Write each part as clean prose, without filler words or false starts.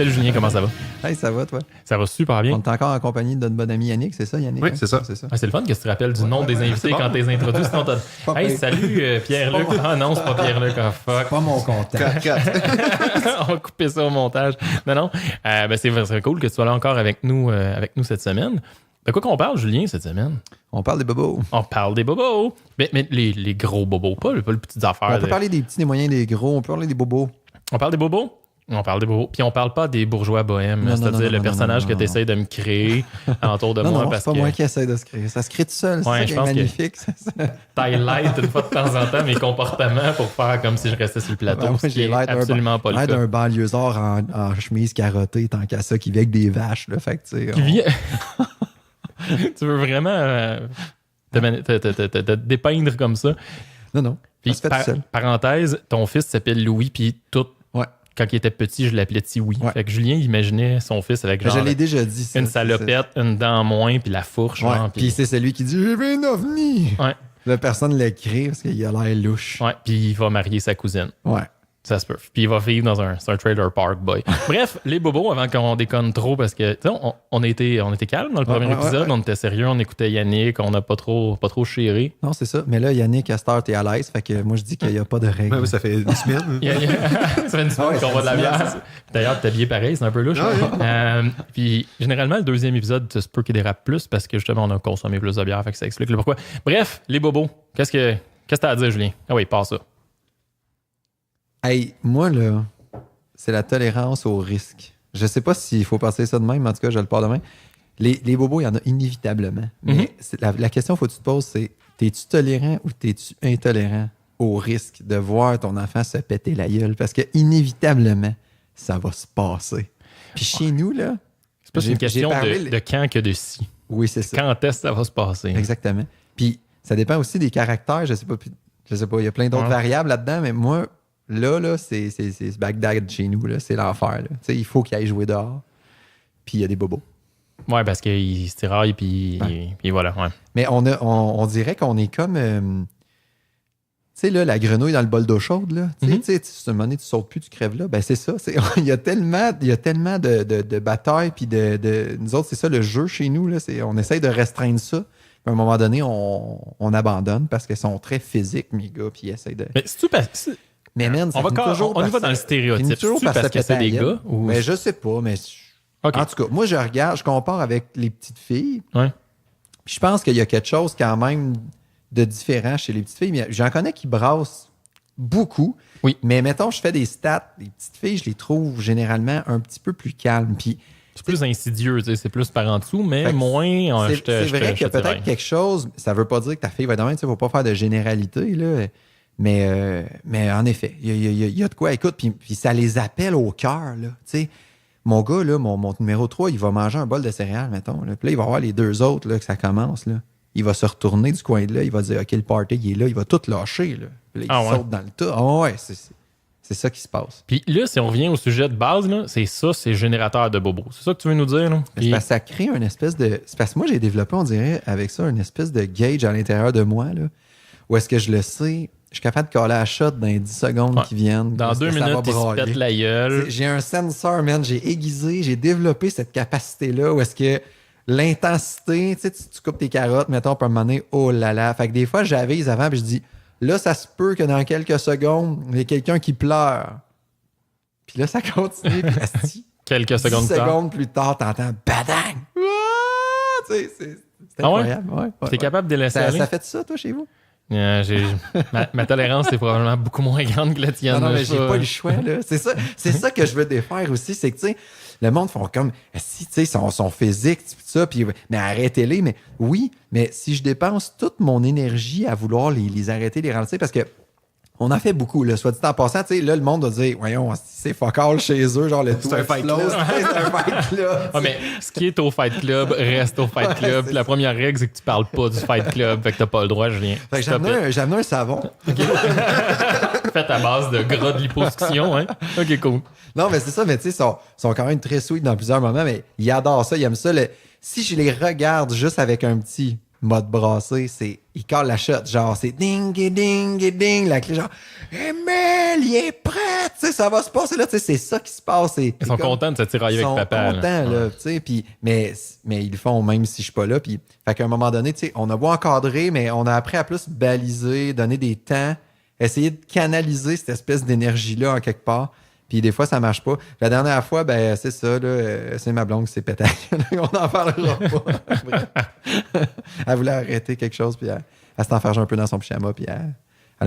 Salut Julien, comment ça va? Hey, ça va, toi? Ça va super bien. On est encore en compagnie de notre bon ami Yannick, c'est ça, Yannick? Oui, hein? c'est ça. Ah, c'est le fun que tu te rappelles du nom des invités quand t'es introduit. Sinon Pas hey, pire. salut Pierre-Luc. Ah non, c'est pas Pierre-Luc. Ah fuck. Pas mon contact. On va couper ça au montage. Non. C'est cool que tu sois là encore avec nous cette semaine. De quoi qu'on parle, Julien, cette semaine? On parle des bobos. On parle des bobos. Mais les gros bobos, pas les petites affaires. On peut parler des petits, des moyens, des gros. On peut parler des bobos. On parle des bobos? On parle des bobos. Puis on parle pas des bourgeois bohèmes. Non, C'est-à-dire non, le non, personnage non, que non, tu essaies de me créer autour de Non, moi. non, Parce c'est pas que moi qui essaie de se créer. Ça se crée tout seul. C'est Ouais, ça je qui est pense que- magnifique. highlight une fois de temps en temps mes comportements pour faire comme si je restais sur le plateau. Ben, moi, ce qui j'ai est l'air d'un absolument pas le l'air cas. d'un banlieusard en chemise carottée, tant qu'à ça, qui vit avec des vaches. Là. Fait que, tu sais, Qui vient... tu veux vraiment te dépeindre comme ça. Non. Puis, Ça se fait tout seul. parenthèse, ton fils s'appelle Louis, puis Ouais. quand il était petit, je l'appelais Tiwi. Ouais. Fait que Julien imaginait son fils avec genre Je l'ai déjà dit. ça, une c'est salopette, une dent en moins, puis la fourche. ça. Ouais. genre, Puis c'est celui qui dit « J'ai vu un ovni! Ouais. ». La personne l'écrit parce qu'il a l'air louche. Ouais, puis il va marier sa cousine. Ouais. Ça se peut. Puis il va vivre dans un trailer park boy. Bref, les bobos, avant qu'on déconne trop, parce que tu sais, on était calme dans le premier épisode, on était sérieux, on écoutait Yannick, on n'a pas trop chéré. Non, c'est ça. Mais là, Yannick, à cette heure, t'es à l'aise. Fait que moi, je dis qu'il n'y a pas de règles. Ouais, ça fait une semaine. Ça fait une semaine qu'on va de la bière. D'ailleurs, t'es habillé pareil, c'est un peu louche. Puis généralement, le deuxième épisode, ça se peut qu'il dérape plus parce que justement, on a consommé plus de bière, fait que ça explique le pourquoi. Bref, les bobos, qu'est-ce que t'as à dire, Julien? Ah oui, passe ça. Hey, moi, là, c'est la tolérance au risque. Je sais pas s'il faut passer ça de même, mais en tout cas, je le pars demain. Les bobos, il y en a inévitablement. Mais la question qu'il faut que tu te poses, c'est t'es-tu tolérant ou t'es-tu intolérant au risque de voir ton enfant se péter la gueule? Parce que inévitablement, ça va se passer. Puis chez nous, là... C'est pas une question parlé- de quand que de si. Oui, c'est ça. Quand est-ce que ça va se passer? Exactement. Puis ça dépend aussi des caractères. Je sais pas, il y a plein d'autres variables là-dedans, mais moi, là c'est Bagdad chez nous. Là, c'est l'enfer. Là. Tu sais, il faut qu'il aille jouer dehors. Puis il y a des bobos. Ouais, parce qu'il se tiraille, puis voilà. Ouais. Mais on dirait qu'on est comme... tu sais, là, la grenouille dans le bol d'eau chaude, là. Tu sais, à un moment donné, tu sautes plus, tu crèves là. Ben, c'est ça. Il y a tellement de batailles, puis nous autres, c'est ça, le jeu chez nous, là. On essaye de restreindre ça. Puis à un moment donné, on abandonne parce qu'ils sont très physiques, mes gars, puis ils essayent de... Mais c'est-tu parce que... Mais man, ça On va finit toujours on y par va dans le ça. stéréotype. Finit toujours C'est-tu par parce se que c'est péter des la gueule. gars? Ou... Mais je sais pas, mais... OK. En tout cas, moi, je compare avec les petites filles. Ouais. Puis je pense qu'il y a quelque chose quand même de différent chez les petites filles. Mais j'en connais qui brassent beaucoup. Oui. Mais mettons, je fais des stats. Les petites filles, je les trouve généralement un petit peu plus calmes. Puis C'est plus insidieux, tu sais, c'est plus par en dessous, mais Fait que moins... c'est vrai qu'il y a peut-être quelque chose. Ça veut pas dire que ta fille va demain, tu sais, faut pas faire de généralité, là. Mais en effet, il y a de quoi. Écoute, puis ça les appelle au cœur, là. Tu sais, mon gars, là, mon numéro 3, il va manger un bol de céréales, mettons. Là. Puis là, il va voir les deux autres, là, que ça commence, là. Il va se retourner du coin de là, il va dire, OK, le party, il est là, il va tout lâcher, là. Puis là, il saute dans le tas. Ah ouais, c'est ça qui se passe. Puis là, si on revient au sujet de base, là, c'est générateur de bobos. C'est ça que tu veux nous dire, là? C'est parce que ça crée une espèce de... C'est parce que moi, j'ai développé, on dirait, avec ça, une espèce de gauge à l'intérieur de moi, là, où est-ce que je le sais... Je suis capable de coller à shot dans les 10 secondes qui viennent. Dans 2 minutes, il se pète la gueule. J'ai un sensor, man. J'ai aiguisé, j'ai développé cette capacité-là où est-ce que l'intensité, tu sais, tu coupes tes carottes, mettons, pour un moment donné, oh là là. Fait que des fois, j'avise avant puis je dis, là, ça se peut que dans quelques secondes, il y ait quelqu'un qui pleure. Puis là, ça continue. Puis asti, Quelques 10 secondes plus tard, t'entends badang! Ah! Tu sais, c'est incroyable. Ouais, T'es capable de laisser aller? Ça fait ça, toi, chez vous? Ma tolérance est probablement beaucoup moins grande que la tienne. Non, mais j'ai pas le choix, là. C'est ça que je veux défaire aussi, c'est que, tu sais, le monde font comme, si, tu sais, son physique, tout ça, puis, mais arrêtez-les, mais oui, mais si je dépense toute mon énergie à vouloir les arrêter, les ralentir, parce que on en fait beaucoup, là, soit dit en passant, tu sais, là, le monde va dire, voyons, c'est fuck all chez eux, genre le C'est un fight club. C'est un fight club. Ah, mais ce qui est au Fight Club reste au Fight Club. c'est La première règle, c'est que tu parles pas du Fight Club, fait que t'as pas le droit, Julien. Fait que j'ai amené un savon. Fait à base de gras de liposuction, hein? Ok, cool. Non, mais c'est ça, mais tu sais, sont quand même très sweet dans plusieurs moments, mais ils adorent ça, ils aiment ça. Si je les regarde juste avec un petit mode brassé, il colle la shot, genre, c'est ding, ding, ding, la clé, genre, Emile, il est prêt, tu sais, ça va se passer là, tu sais, c'est ça qui se passe. Ils sont contents de se tirailler avec papa. Ils sont contents, là, tu sais, puis, mais ils le font même si je suis pas là, puis, fait qu'à un moment donné, tu sais, on a beau encadrer, mais on a appris à plus baliser, donner des temps, essayer de canaliser cette espèce d'énergie-là en quelque part. Puis des fois, ça marche pas. La dernière fois, ben c'est ça, là, c'est ma blonde qui s'est pétée. On n'en parlera pas. Elle voulait arrêter quelque chose, puis elle s'est enfargée un peu dans son pyjama, puis elle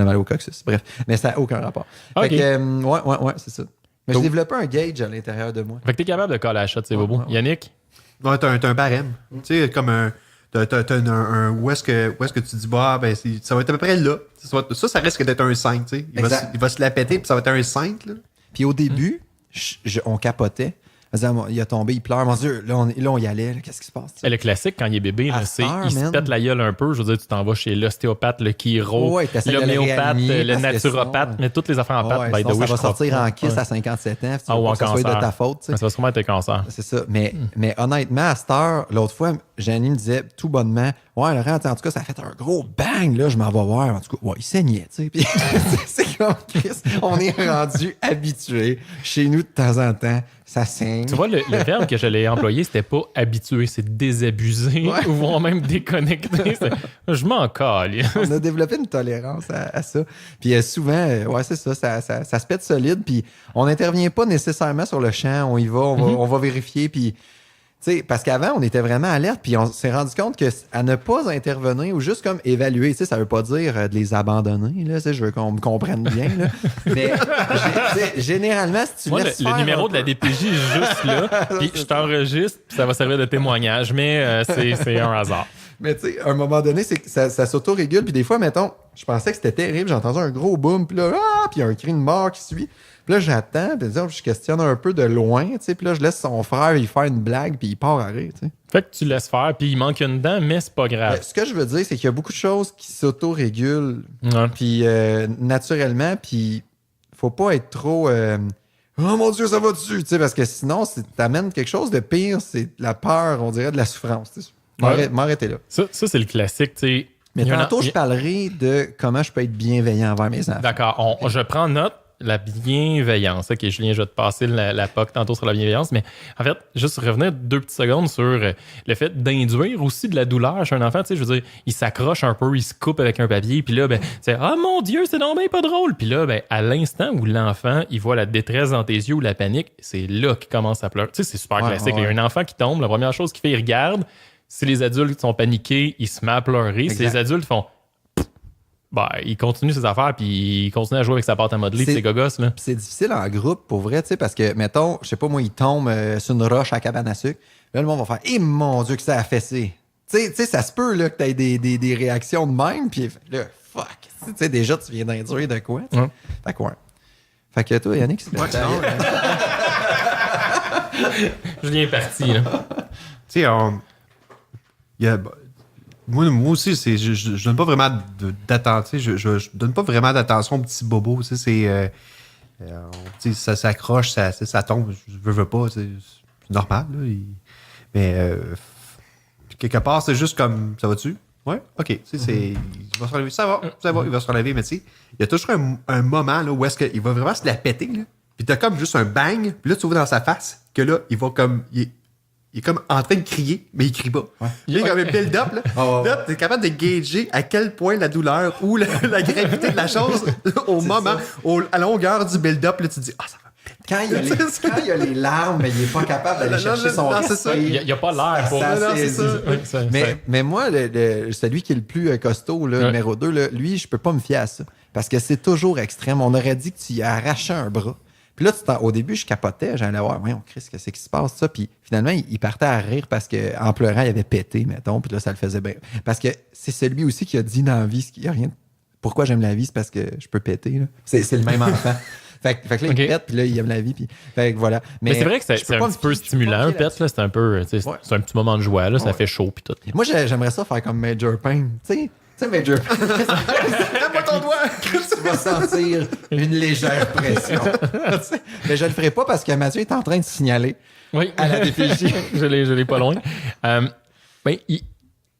a mal au coccyx. Bref, mais ça n'a aucun rapport. Okay. Fait que, ouais, c'est ça. Mais j'ai développé un gauge à l'intérieur de moi. Fait que t'es capable de coller la shot, c'est beau. Yannick? Ouais, t'as un barème. Tu sais, comme un... T'as un où est-ce que tu dis, bah, ben, ça va être à peu près là. Ça risque d'être un 5, tu sais. Il va se la péter, puis ça va être un 5, là. Puis au début, on capotait. Il a tombé, il pleure. Mon Dieu, là, on y allait. Qu'est-ce qui se passe? Le classique, quand il est bébé, là, c'est il se pète la gueule un peu. Je veux dire, tu t'en vas chez l'ostéopathe, le chiro, l'homéopathe, le naturopathe, mais toutes les affaires en pâte. Ça va sortir en kiss à 57 ans. Ou en cancer. Ça soit de ta faute. Ça va sûrement être un cancer. C'est ça. Mais honnêtement, à cette heure, l'autre fois, Jeannie me disait tout bonnement, ouais, Laurent, en tout cas, ça a fait un gros bang, là, je m'en vais voir. En tout cas, ouais, il saignait, tu sais. Puis c'est comme Chris, on est rendu habitué. Chez nous, de temps en temps, ça saigne. Tu vois, le verbe que je l'ai employé, c'était pas habitué, c'est désabusé, ou voire même déconnecté. Je m'en cale. On a développé une tolérance à ça. Puis souvent, ouais, c'est ça, ça se pète solide. Puis on n'intervient pas nécessairement sur le champ. On y va, on va vérifier. Puis parce qu'avant, on était vraiment alerte, puis on s'est rendu compte que à ne pas intervenir ou juste comme évaluer, ça veut pas dire de les abandonner, là, je veux qu'on me comprenne bien. Là. Mais généralement, si tu laisses le numéro de la DPJ est juste là, puis je t'enregistre, puis ça va servir de témoignage, mais c'est un hasard. Mais tu sais, à un moment donné, c'est que ça s'auto-régule, puis des fois, mettons, je pensais que c'était terrible, j'ai entendu un gros boom, puis là, puis il y a un cri de mort qui suit. Puis là, j'attends, puis je questionne un peu de loin, tu sais, puis là, je laisse son frère il faire une blague, puis il part à rire, tu sais. Fait que tu laisses faire, puis il manque une dent, mais c'est pas grave. Ce que je veux dire, c'est qu'il y a beaucoup de choses qui s'auto-régulent, puis naturellement, puis faut pas être trop... oh mon Dieu, ça va dessus, tu sais, parce que sinon, t'amènes quelque chose de pire, c'est la peur, on dirait, de la souffrance, tu sais. M'arrêter là. Ça c'est le classique, tu sais. Mais tantôt, je parlerai de comment je peux être bienveillant envers mes enfants. D'accord, je prends note. La bienveillance. OK, Julien, je vais te passer la POC tantôt sur la bienveillance, mais en fait, juste revenir 2 petites secondes sur le fait d'induire aussi de la douleur chez un enfant. Tu sais, je veux dire, il s'accroche un peu, il se coupe avec un papier, puis là, ben, c'est « Ah, mon Dieu, c'est donc bien pas drôle! » Puis là, ben, à l'instant où l'enfant, il voit la détresse dans tes yeux ou la panique, c'est là qu'il commence à pleurer. Tu sais, c'est super classique. Il y a un enfant qui tombe, la première chose qu'il fait, il regarde. Si les adultes sont paniqués, il se met à pleurer. Si les adultes font... Ben, il continue ses affaires puis il continue à jouer avec sa pâte à modeler, ses gogos. Là. C'est difficile en groupe, pour vrai, tu sais, parce que, mettons, je sais pas, moi, il tombe sur une roche à cabane à sucre. Là, le monde va faire « Eh, mon Dieu, que ça a fessé! » Tu sais, ça se peut là, que tu aies des réactions de même, puis là, fuck! Tu sais, déjà, tu viens d'induire de quoi? Fait que, ouais. Fait que toi, Yannick, c'est Julien est parti, là. Tu sais, il y a... Moi aussi, je donne pas vraiment d'attention. Je donne pas vraiment d'attention aux petits bobos. C'est ça s'accroche, ça tombe. Je veux pas. C'est normal. Là, mais quelque part, c'est juste comme ça va-tu? Ouais, OK. Il va se relever. Ça va, il va se relever. Mais tu sais, il y a toujours un moment là, où est-ce qu'il va vraiment se la péter. Là. Puis t'as comme juste un bang. Puis là, tu vois dans sa face que là, il va comme. Il est comme en train de crier, mais il crie pas. Ouais. Il est comme un build-up. Là, t'es capable de gager à quel point la douleur ou la gravité de la chose au moment, à la longueur du build-up, là, tu te dis « Ah, ça va péter. » Quand il y a les larmes, mais il n'est pas capable d'aller chercher son respire. Il n'y a pas l'air pour ça. Mais moi, celui qui est le plus costaud, là, numéro 2, là, lui, je peux pas me fier à ça. Parce que c'est toujours extrême. On aurait dit que tu y as arraché un bras. Puis là, au début, je capotais, j'allais voir, voyons, Chris, qu'est-ce qui se passe, ça? Puis finalement, il partait à rire parce qu'en pleurant, il avait pété, mettons, puis là, ça le faisait bien. Parce que c'est celui aussi qui a dit dans la vie, qu'il y a rien. Pourquoi j'aime la vie, c'est parce que je peux péter, là. C'est le même enfant. Fait que là, il pète, puis là, il aime la vie, puis fait que voilà. Mais c'est vrai que c'est un petit peu stimulant, un pet, là, c'est un peu, c'est un petit moment de joie, là, ça fait chaud, puis tout. Moi, j'aimerais ça faire comme Major Payne, tu sais, Major Payne. Donne-moi ton doigt! Tu vas sentir une légère pression. Mais je le ferai pas parce que Mathieu est en train de signaler à la DPJ. je l'ai pas loin. Ben,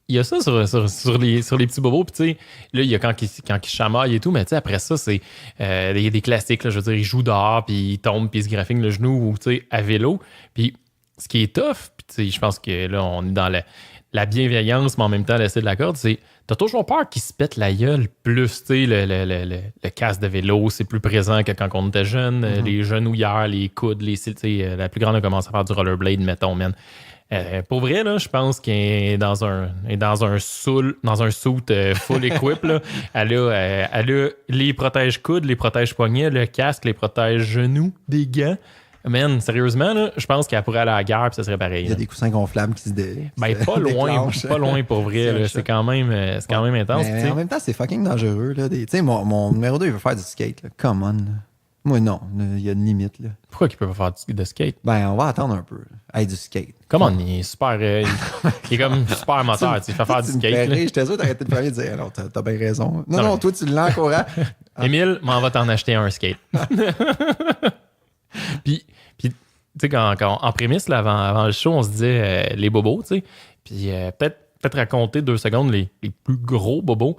il y a ça sur les petits bobos. Puis, tu sais, là, il y a quand ils chamaillent et tout, mais tu sais, après ça, c'est des classiques. Là, je veux dire, ils jouent dehors, puis ils tombent, puis ils se graffinent le genou, ou tu sais, à vélo. Puis, ce qui est tough, puis tu sais, je pense que là, on est dans la bienveillance, mais en même temps, l'essai de la corde, c'est t'as toujours peur qu'ils se pètent la gueule plus, tu sais, le casque de vélo, c'est plus présent que quand on était jeune. Les genouillères, les coudes, les cils, tu sais, la plus grande a commencé à faire du rollerblade, mettons, man. Pour vrai, là, je pense qu'elle est dans un suit full equip. Là. Elle a les protèges coudes, les protèges poignets, le casque, les protèges genoux, des gants. Man, sérieusement, là, je pense qu'elle pourrait aller à la guerre et ça serait pareil. Il y a des coussins gonflables qui se pas loin pour vrai. Là, c'est quand même intense. Mais en même temps, c'est fucking dangereux. Là. Tu sais, mon numéro 2, il veut faire du skate. Là. Come on. Là. Moi, non. Il y a une limite. Là. Pourquoi qu'il peut pas faire de skate? Ben, on va attendre un peu. Hey, du skate. Comment il est super... il est comme super moteur. Tu fais faire du skate. J'étais sûr d'arrêter de faire et de dire non, t'as bien raison. Non, toi, tu l'encourages. Émile, m'en va t'en acheter un skate. Puis tu sais, quand en prémisse, là, avant le show, on se disait les bobos, tu sais. Puis peut-être raconter 2 secondes les plus gros bobos.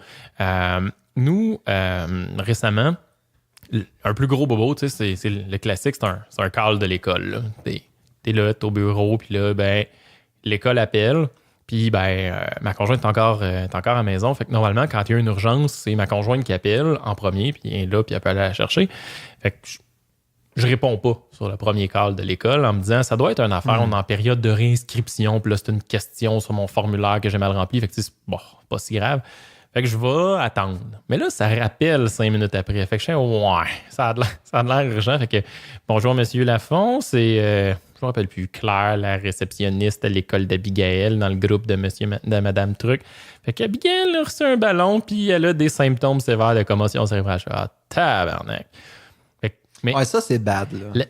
Nous, récemment, un plus gros bobo, tu sais, c'est le classique, c'est un call de l'école. T'es là, t'es au bureau, puis là, ben, l'école appelle. Puis, ben, ma conjointe est encore à la maison. Fait que normalement, quand il y a une urgence, c'est ma conjointe qui appelle en premier, puis elle est là, puis elle peut aller la chercher. Fait que je réponds pas sur le premier call de l'école en me disant ça doit être une affaire, on est en période de réinscription, puis là, c'est une question sur mon formulaire que j'ai mal rempli. Fait que c'est pas si grave. Fait que je vais attendre. Mais là, ça rappelle 5 minutes après. Fait que je fais ouais, ça a l'air urgent. Fait que bonjour, monsieur Lafont, c'est je me rappelle plus, Claire, la réceptionniste à l'école d'Abigail dans le groupe de monsieur de madame Truc. Fait qu'Abigail a reçu un ballon, puis elle a des symptômes sévères de commotion cérébrale. Je fais tabarnak. Mais ouais, ça, c'est bad. Là.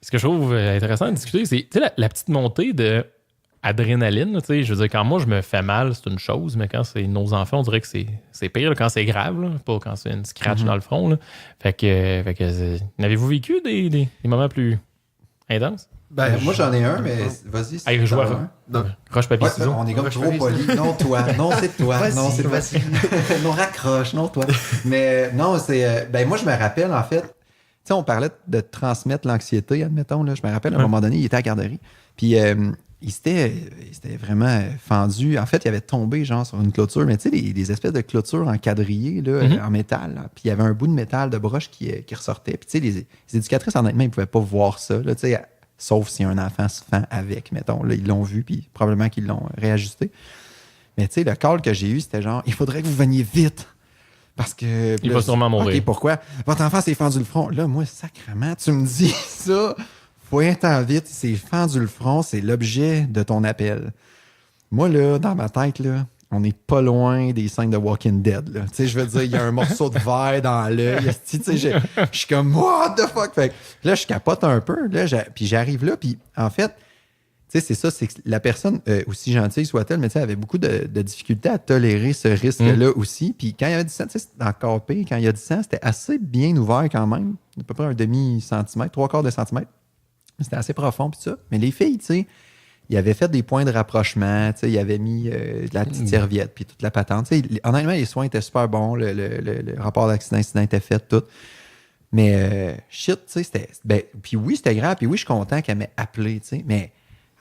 Ce que je trouve intéressant de discuter, c'est la petite montée d'adrénaline. Je veux dire, quand moi, je me fais mal, c'est une chose, mais quand c'est nos enfants, on dirait que c'est pire là, quand c'est grave, là, pas quand c'est une scratch dans le front. Là. Fait que avez-vous vécu des moments plus intenses? Ben, moi, j'en ai un, mais vas-y. Hey, je vois roche, papier, ciseaux. On est comme trop polis. Non, toi. Non, c'est toi. Non, c'est toi. Non, raccroche. Non, toi. Mais non, c'est... ben, moi, je me rappelle, en fait, tu sais, on parlait de transmettre l'anxiété, admettons. Là. Je me rappelle, à un moment donné, il était à la garderie. Puis, il s'était vraiment fendu. En fait, il avait tombé, genre, sur une clôture. Mais tu sais, des espèces de clôtures en quadrillé, là, en métal. Là. Puis, il y avait un bout de métal de broche qui ressortait. Puis, tu sais, les éducatrices, honnêtement, ils ne pouvaient pas voir ça. Là, tu sais, sauf si un enfant se fend avec, mettons. Là, ils l'ont vu, puis probablement qu'ils l'ont réajusté. Mais tu sais, le call que j'ai eu, c'était genre, il faudrait que vous veniez vite. Parce que... Il va sûrement mourir. OK, pourquoi? Votre enfant s'est fendu le front. Là, moi, sacrément, tu me dis ça. Faut un temps vite. Il s'est fendu le front. C'est l'objet de ton appel. Moi, là, dans ma tête, là, on n'est pas loin des scènes de Walking Dead. Tu sais, je veux dire, il y a un morceau de verre dans l'œil. Tu sais, je suis comme, what the fuck? Fait que là, je capote un peu. Là, puis j'arrive là. Puis en fait, tu sais, c'est ça, c'est que la personne, aussi gentille soit-elle, mais tu sais, avait beaucoup de difficultés à tolérer ce risque-là aussi. Puis quand il y avait du sang, tu sais, dans le KP, quand il y a du sang, c'était assez bien ouvert quand même. À peu près un demi-centimètre, 3/4 de centimètre. C'était assez profond, puis ça. Mais les filles, tu sais, il avait fait des points de rapprochement, tu sais, il avait mis de la petite serviette, puis toute la patente. Tu sais, honnêtement, les soins étaient super bons, le rapport d'accident-incident était fait, tout. Mais shit, tu sais, c'était... Ben, puis oui, c'était grave, puis oui, je suis content qu'elle m'ait appelé, tu sais, mais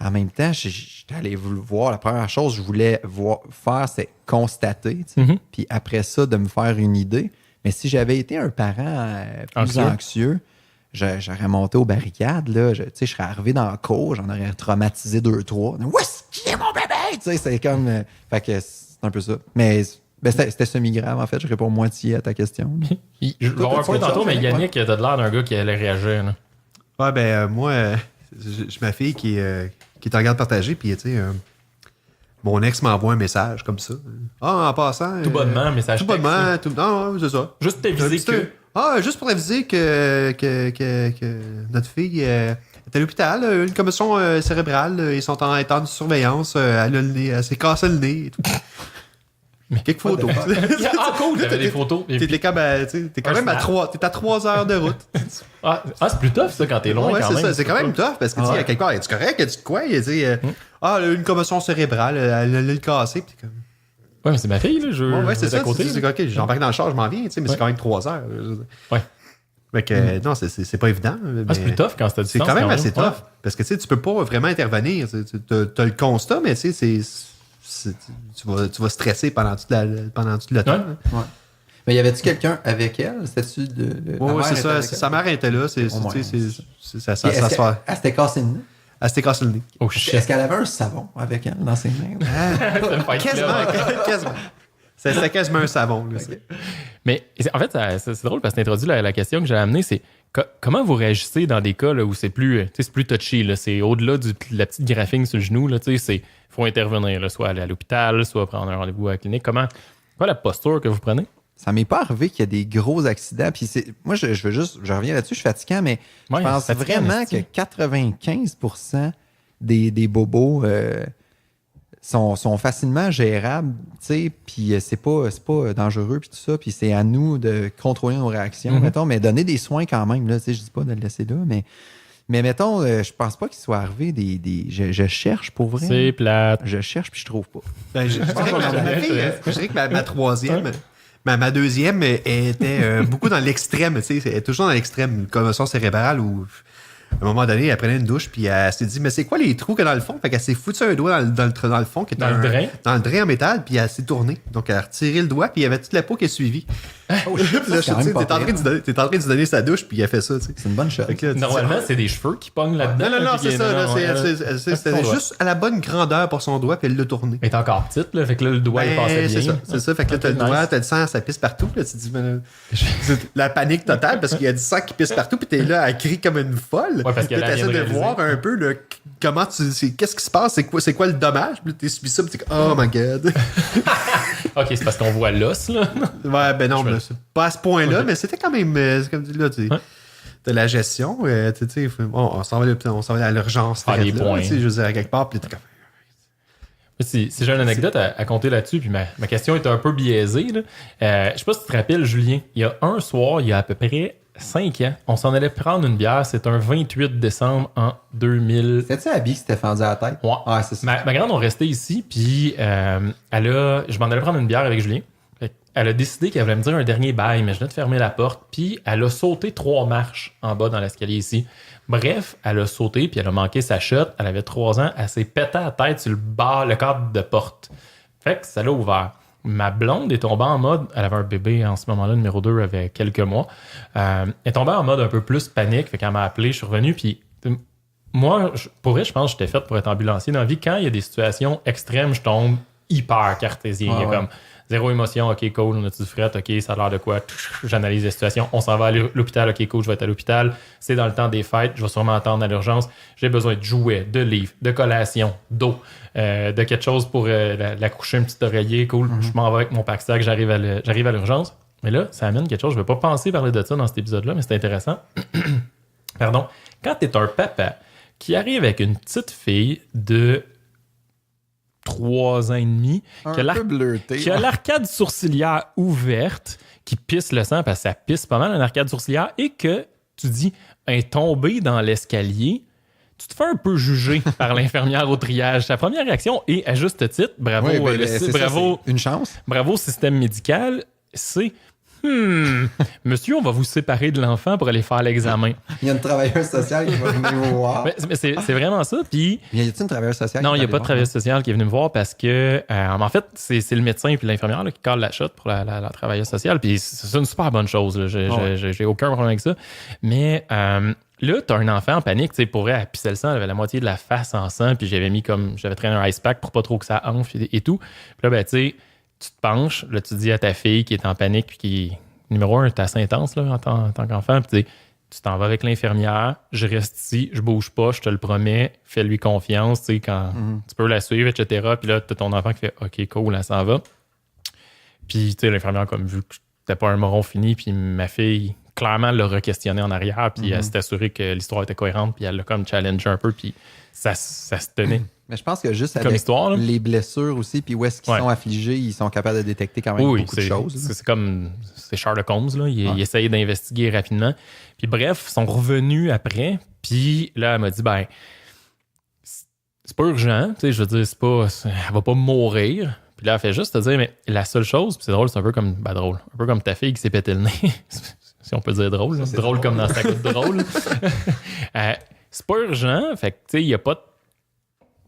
en même temps, j'étais allé vous le voir. La première chose que je voulais faire, c'est constater, tu sais, puis après ça, de me faire une idée. Mais si j'avais été un parent plus anxieux, j'aurais monté aux barricades, là. Je serais arrivé dans la cour, j'en aurais traumatisé 2-3. Où est-ce qu'il est mon bébé? Tu sais, c'est comme... fait que c'est un peu ça. Mais c'était semi-grave, en fait. Je réponds moitié à ta question. Je vais avoir un point tantôt, mais Yannick, t'as de l'air d'un gars qui allait réagir. Là. Ouais, ben moi, j'ai ma fille qui est en garde partagée, puis tu sais... mon ex m'envoie un message comme ça. Ah, en passant... Tout bonnement, message tout bonnement, tout... Non, c'est ça. Juste t'aviser que... Ah, juste pour aviser que notre fille est à l'hôpital, une commotion cérébrale, ils sont en état de surveillance, elle s'est cassé le nez et tout. Quelques photos. Ah, cool, t'avais des photos. T'es quand même à 3 heures de route. Ah, c'est plus tough ça quand t'es loin quand même. C'est quand même tough parce que tu sais, à quelque part, es-tu correct? As-tu de quoi? Ah, elle a eu une commotion cérébrale, elle a le cassé. Puis comme... Ouais, mais c'est ma fille, là. Ouais, c'est ça. à côté, c'est OK, j'embarque dans le char, je m'en viens, tu sais, mais c'est quand même 3 heures. Ouais. Fait que, non, c'est pas évident. C'est plus tough quand c'est à distance. C'est quand même assez tough. Parce que, tu sais, tu peux pas vraiment intervenir. T'as le constat, mais tu sais, tu vas stresser pendant tout le temps. Ouais. Mais y avait-tu quelqu'un avec elle? C'était-tu Oui, c'est ça. Sa mère était là. Ça se fait. Elle s'était cassée le nez? Elle s'était cassée le nez. Oh shit. Est-ce qu'elle avait un savon avec elle dans ses mains? Quasiment. C'était quasiment un savon. Là, okay. Mais en fait, c'est drôle parce que tu introduis la question que j'ai amenée, c'est comment vous réagissez dans des cas là, où c'est plus touchy, là, c'est au-delà de la petite graphing sur le genou, il faut intervenir, là, soit aller à l'hôpital, soit prendre un rendez-vous à la clinique. Quoi la posture que vous prenez? Ça m'est pas arrivé qu'il y a des gros accidents. Puis moi, je reviens là-dessus, je suis fatiguant, mais je pense vraiment que 95% des bobos sont facilement gérables, tu sais, puis c'est pas dangereux, puis tout ça, puis c'est à nous de contrôler nos réactions, mettons, mais donner des soins quand même, là, tu sais, je dis pas de le laisser là, mais mettons, je pense pas qu'il soit arrivé je cherche pour vrai. C'est plate. Je cherche, puis je trouve pas. Ben, je dirais que ma troisième... Ma deuxième était beaucoup dans l'extrême, tu sais, elle est toujours dans l'extrême, une commotion cérébrale où, à un moment donné, elle prenait une douche, puis elle s'est dit, mais c'est quoi les trous qu'il y a dans le fond? Fait qu'elle s'est foutu un doigt dans le fond, qui était le drain? Dans le drain en métal, puis elle s'est tournée. Donc, elle a retiré le doigt, puis il y avait toute la peau qui a suivi. Oh shit, t'es en train de lui donner sa douche, puis il a fait ça, tu sais. C'est une bonne chose. Normalement, c'est des cheveux qui pognent là-dedans. Non, c'est ça. C'était juste à la bonne grandeur pour son doigt, puis elle l'a tourné. Elle est encore petite, là, fait que là, le doigt, il passait bien. C'est ça. Fait que là, t'as le doigt, t'as le sang, ça pisse partout. Là, tu te dis, la panique totale, parce qu'il y a du sang qui pisse partout, puis t'es là, elle crie comme une folle. Ouais, parce puis là, t'essaies de voir un peu comment qu'est-ce qui se passe, c'est quoi le dommage. Puis là, t'es suivi ça, puis t'es comme, oh my god. OK, c'est parce qu'on voit l'os, là. Ouais, ben non, c'est pas à ce point-là, mais c'était quand même, comme là, tu sais, de la gestion. Tu sais, on s'en va à l'urgence. Des points. Je veux dire, à quelque part, puis t'es comme... Si j'ai une anecdote à compter là-dessus, puis ma question est un peu biaisée. Là. Je sais pas si tu te rappelles, Julien, il y a un soir, il y a à peu près 5 ans, on s'en allait prendre une bière. C'est un 28 décembre en 2000. C'était-tu Abby qui s'était fendu à la tête? Ouais. Ah, c'est ça. Ma grande, on restait ici, puis je m'en allais prendre une bière avec Julien. Elle a décidé qu'elle voulait me dire un dernier bail, mais je venais de fermer la porte, puis elle a sauté 3 marches en bas dans l'escalier ici. Bref, elle a sauté, puis elle a manqué sa shot. Elle avait 3 ans, elle s'est pété la tête sur le cadre de porte. Fait que ça l'a ouvert. Ma blonde est tombée en mode, elle avait un bébé en ce moment-là, numéro 2, avait quelques mois. Elle est tombée en mode un peu plus panique, fait qu'elle m'a appelé, je suis revenu, puis moi, pour vrai, je pense que j'étais fait pour être ambulancier dans la vie. Quand il y a des situations extrêmes, je tombe hyper cartésien. Il y a comme zéro émotion, ok, cool, on a-tu du fret, ok, ça a l'air de quoi, j'analyse la situation, on s'en va à l'hôpital, ok, cool, je vais être à l'hôpital, c'est dans le temps des fêtes, je vais sûrement attendre à l'urgence, j'ai besoin de jouets, de livres, de collations, d'eau, de quelque chose pour la coucher, un petit oreiller, cool, je m'en vais avec mon pack-sac, j'arrive à l'urgence. Mais là, ça amène quelque chose, je ne vais pas penser parler de ça dans cet épisode-là, mais c'est intéressant. Pardon. Quand tu es un papa qui arrive avec une petite fille de 3 ans et demi, qui a l'arcade sourcilière ouverte, qui pisse le sang parce que ça pisse pas mal une arcade sourcilière, et que tu dis, elle est tombée dans l'escalier, tu te fais un peu juger par l'infirmière au triage. Sa première réaction, et à juste titre, bravo, bravo, une chance. Bravo système médical, c'est monsieur, on va vous séparer de l'enfant pour aller faire l'examen. Il y a une travailleuse sociale qui va venir vous voir. Mais c'est vraiment ça. Puis, y a-t-il une travailleuse sociale? Non, il n'y a pas de travailleuse sociale qui est venue me voir parce que, en fait, c'est le médecin et l'infirmière qui cale la shot pour la travailleuse sociale. Puis c'est une super bonne chose. J'ai aucun problème avec ça. Mais là, t'as un enfant en panique. Pour vrai, elle pissait le sang. Elle avait la moitié de la face en sang. Puis j'avais traîné un ice pack pour pas trop que ça enfle et tout. Puis là, ben, tu te penches, là, tu dis à ta fille qui est en panique, puis qui, numéro 1, est assez intense là, en tant qu'enfant, puis tu t'en vas avec l'infirmière, je reste ici, je bouge pas, je te le promets, fais-lui confiance, quand tu peux la suivre, etc. Puis là, tu as ton enfant qui fait « OK, cool, elle s'en va ». Puis l'infirmière, comme vu que c'était pas un moron fini, puis ma fille, clairement, l'a re-questionné en arrière, puis elle s'est assurée que l'histoire était cohérente, puis elle l'a comme challengé un peu, puis ça se tenait. Mais je pense que juste comme avec histoire, les blessures aussi, puis où est-ce qu'ils sont affligés, ils sont capables de détecter quand même beaucoup de choses. C'est Sherlock Holmes, là. Il essayait d'investiguer rapidement. Puis bref, ils sont revenus après. Puis là, elle m'a dit, c'est pas urgent, tu sais, je veux dire, elle va pas mourir. Puis là, elle fait juste te dire, mais la seule chose, puis c'est drôle, c'est un peu comme, drôle, un peu comme ta fille qui s'est pété le nez, si on peut dire drôle, là. Drôle comme dans sa coute drôle. C'est pas urgent, fait que, tu sais, il y a pas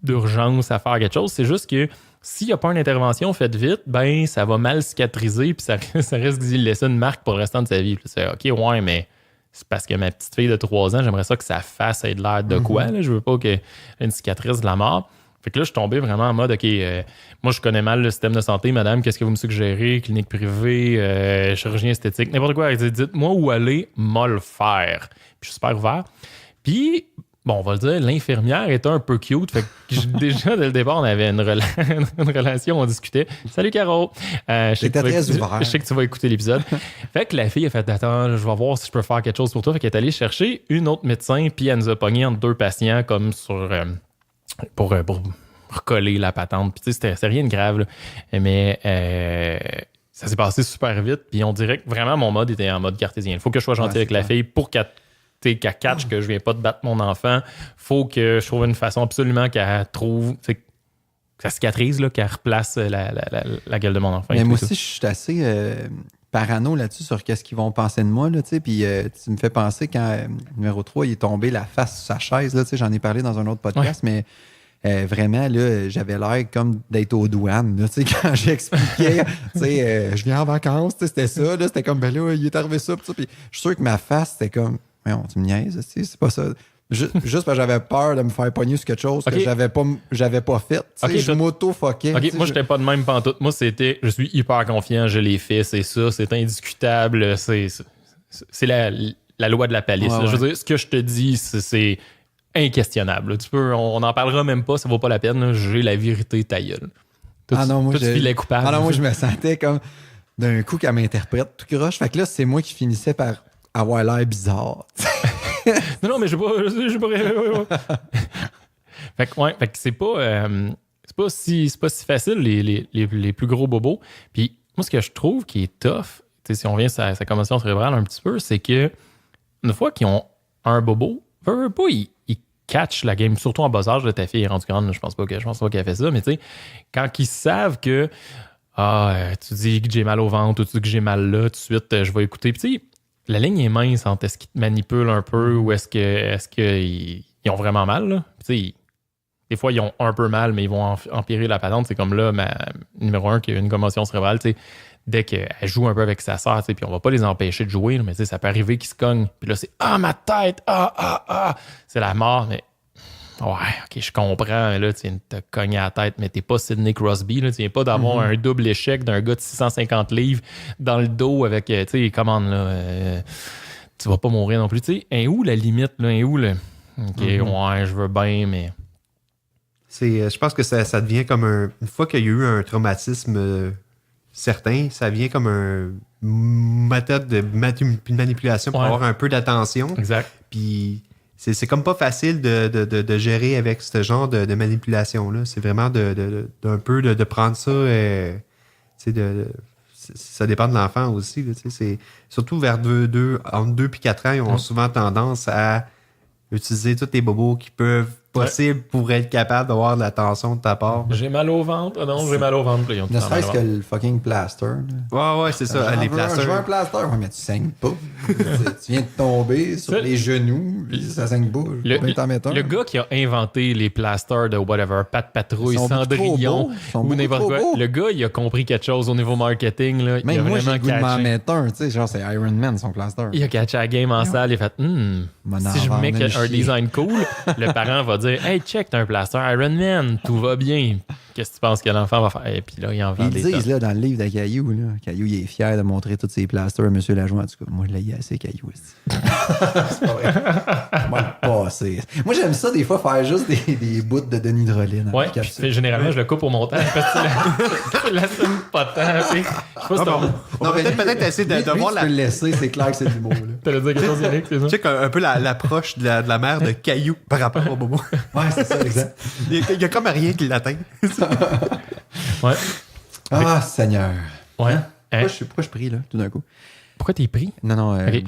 d'urgence à faire quelque chose, c'est juste que s'il n'y a pas une intervention faite vite, ben ça va mal cicatriser puis ça risque d'y laisser une marque pour le restant de sa vie. Puis c'est OK, ouais, mais c'est parce que ma petite fille de 3 ans, j'aimerais ça que sa face ait de l'air de quoi. Là? Je veux pas qu'elle ait une cicatrice de la mort. Fait que là, je suis tombé vraiment en mode, OK, moi, je connais mal le système de santé, madame, qu'est-ce que vous me suggérez? Clinique privée, chirurgien esthétique, n'importe quoi. Elle dit, dites-moi où aller, moi le faire. Puis je suis super ouvert. Puis, bon, on va le dire, l'infirmière était un peu cute. Fait que déjà, dès le départ, on avait une relation, on discutait. Salut, Caro. J'étais très ouvert. Je sais que tu vas écouter l'épisode. Fait que la fille a fait, attends, je vais voir si je peux faire quelque chose pour toi. Fait qu'elle est allée chercher une autre médecin, puis elle nous a pogné entre 2 patients, comme sur... pour recoller la patente. Puis tu sais, c'était rien de grave, là. Mais ça s'est passé super vite. Puis on dirait que vraiment, mon mode était en mode cartésien. Il faut que je sois gentil avec la fille pour qu'elle catch que je viens pas de battre mon enfant. Faut que je trouve une façon absolument qu'elle trouve... que ça cicatrise, là, qu'elle replace la gueule de mon enfant. Mais moi aussi, je suis assez parano là-dessus sur qu'est-ce qu'ils vont penser de moi. Là, puis tu me fais penser quand numéro 3, il est tombé la face sur sa chaise. Là, j'en ai parlé dans un autre podcast, mais vraiment, là, j'avais l'air comme d'être aux douanes. Là, quand j'expliquais, je viens en vacances, c'était ça. Là, c'était comme, ben là, il est arrivé ça. Puis je suis sûr que ma face, c'était comme, tu me niaises, c'est pas ça. Juste parce que j'avais peur de me faire pogner sur quelque chose que j'avais pas fait. Okay, je m'auto-foquais. Okay, moi, j'étais pas de même pantoute. Moi, c'était, je suis hyper confiant, je l'ai fait, c'est ça, c'est indiscutable, c'est la loi de la palisse. Ouais. Je veux dire, ce que je te dis, c'est inquestionnable. On n'en parlera même pas, ça vaut pas la peine. J'ai la vérité, ta gueule. Toi, tu filais coupable. Ah non, moi, je me sentais comme d'un coup qu'elle m'interprète tout croche. Fait que là, c'est moi qui finissais par avoir l'air bizarre. non, mais je sais pas. Fait que c'est pas si facile, les plus gros bobos. Puis moi, ce que je trouve qui est tough, si on vient à sa commotion cérébrale un petit peu, c'est que une fois qu'ils ont un bobo, ils catchent la game, surtout en bas âge. De ta fille est rendue grande, je pense pas qu'elle fait ça, mais tu sais, quand ils savent que tu dis que j'ai mal au ventre ou tu dis que j'ai mal là, tout de suite, je vais écouter. Puis tu sais, la ligne est mince entre est-ce qu'ils te manipulent un peu ou est-ce qu'ils ont vraiment mal, là. Puis, des fois, ils ont un peu mal, mais ils vont empirer la patente. C'est comme là, ma numéro 1 qui a une commotion cérébrale, dès qu'elle joue un peu avec sa sœur, puis on va pas les empêcher de jouer, mais ça peut arriver qu'ils se cognent. Puis là, c'est « Ah, ma tête! C'est la mort, mais... Ouais, OK, je comprends, mais là, tu viens de te cogner à la tête, mais t'es pas Sidney Crosby, là, tu viens pas d'avoir un double échec d'un gars de 650 livres dans le dos avec, tu sais, commande, là, tu vas pas mourir non plus, tu sais, où la limite, là, où le... OK, ouais, je veux bien, mais... Je pense que ça devient comme une fois qu'il y a eu un traumatisme certain, ça vient comme un méthode de manipulation pour avoir un peu d'attention. Exact. Puis... C'est comme pas facile de gérer avec ce genre de manipulation-là. C'est vraiment d'un peu de prendre ça. Ça dépend de l'enfant aussi. Là, surtout vers entre 2 et 4 ans, ils ont souvent tendance à utiliser tous les bobos qui peuvent possible pour être capable d'avoir de l'attention de ta part. J'ai mal au ventre. Non, j'ai mal au ventre. Ne serait-ce que le fucking plaster. Ouais, c'est ça. Les plasters. Je veux un plaster. Ouais, mais tu saignes pas. Tu viens de tomber sur les genoux. Ça saigne pas. Le gars qui a inventé les plasters de whatever, Pat Patrouille, Cendrillon ou n'importe quoi, le gars, il a compris quelque chose au niveau marketing. Là. Même moi, j'ai le goût de m'en mettre un. Tu sais, genre, c'est Iron Man, son plaster. Il a catché la game en salle. Il a fait, si je mets un design cool, le parent va dire, hey, check, t'as un plaster Iron Man, tout va bien. Qu'est-ce que tu penses que l'enfant va faire? Et puis là, il en vend des tonnes. Ils disent là, dans le livre de Caillou, là, Caillou, il est fier de montrer tous ses plasters à M. Lajoie. En tout cas, moi, je l'ai assez, Caillou. C'est pas vrai. Moi, j'aime ça, des fois, faire juste des bouts de Denis Droline. Ouais, puis généralement, je le coupe au montage parce que la semaine pas tant. Je sais pas si on va peut-être essayer de voir la... Tu peux le laisser, c'est clair que c'est du mot. T'allais dire quelque chose, Yannick, c'est ça? Check un peu l'approche de la mère de Caillou par rapport au bobo. Ouais, c'est ça, exact. Il y a comme rien qui l'atteint. Ouais. Ah, Seigneur. Ouais. Pourquoi je prie, là, tout d'un coup? Pourquoi t'es pris? Non, okay.